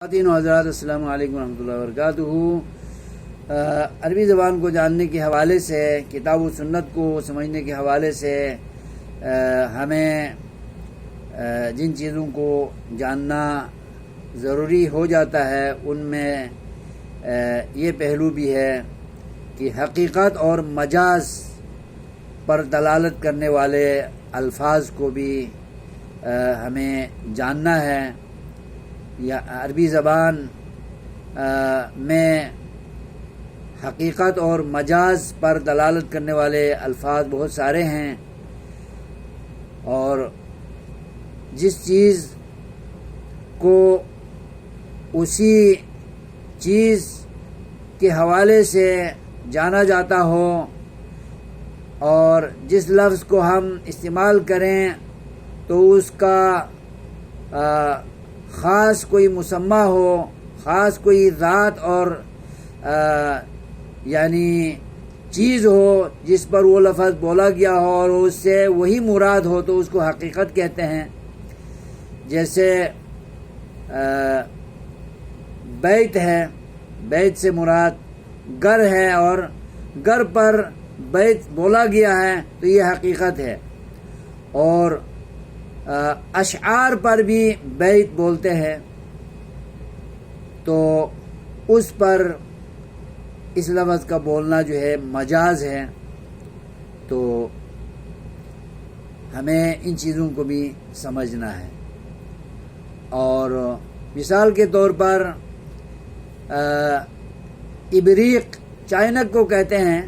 خواتین و حضرات السلام علیکم ورحمۃ اللہ وبرکاتہ۔ عربی زبان کو جاننے کے حوالے سے، کتاب و سنت کو سمجھنے کے حوالے سے ہمیں جن چیزوں کو جاننا ضروری ہو جاتا ہے ان میں یہ پہلو بھی ہے کہ حقیقت اور مجاز پر دلالت کرنے والے الفاظ کو بھی ہمیں جاننا ہے۔ یا عربی زبان میں حقیقت اور مجاز پر دلالت کرنے والے الفاظ بہت سارے ہیں، اور جس چیز کو اسی چیز کے حوالے سے جانا جاتا ہو اور جس لفظ کو ہم استعمال کریں تو اس کا خاص کوئی مسمى ہو، خاص کوئی ذات اور یعنی چیز ہو جس پر وہ لفظ بولا گیا ہو اور اس سے وہی مراد ہو تو اس کو حقیقت کہتے ہیں۔ جیسے بیت ہے، بیت سے مراد گھر ہے اور گھر پر بیت بولا گیا ہے تو یہ حقیقت ہے، اور اشعار پر بھی بیت بولتے ہیں تو اس پر اس لفظ کا بولنا جو ہے مجاز ہے۔ تو ہمیں ان چیزوں کو بھی سمجھنا ہے، اور مثال کے طور پر ابریق چائنک کو کہتے ہیں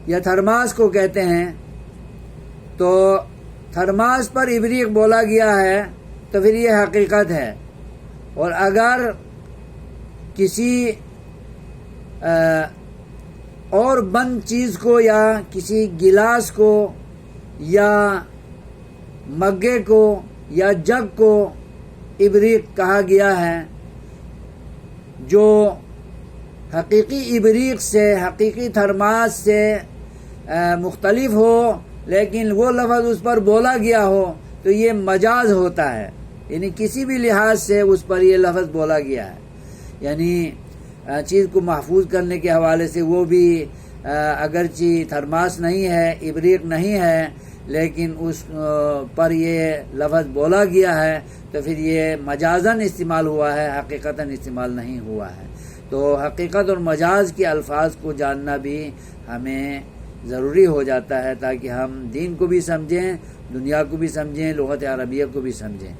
یا تھرماس کو کہتے ہیں، تو تھرماس پر ابریق بولا گیا ہے تو پھر یہ حقیقت ہے، اور اگر کسی اور بند چیز کو یا کسی گلاس کو یا مگے کو یا جگ کو ابریق کہا گیا ہے جو حقیقی ابریق سے، حقیقی تھرماس سے مختلف ہو، لیکن وہ لفظ اس پر بولا گیا ہو تو یہ مجاز ہوتا ہے، یعنی کسی بھی لحاظ سے اس پر یہ لفظ بولا گیا ہے، یعنی چیز کو محفوظ کرنے کے حوالے سے وہ بھی اگرچہ تھرماس نہیں ہے، ابریق نہیں ہے، لیکن اس پر یہ لفظ بولا گیا ہے تو پھر یہ مجازاً استعمال ہوا ہے، حقیقتاً استعمال نہیں ہوا ہے۔ تو حقیقت اور مجاز کے الفاظ کو جاننا بھی ہمیں ضروری ہو جاتا ہے تاکہ ہم دین کو بھی سمجھیں، دنیا کو بھی سمجھیں، لغت عربیہ کو بھی سمجھیں۔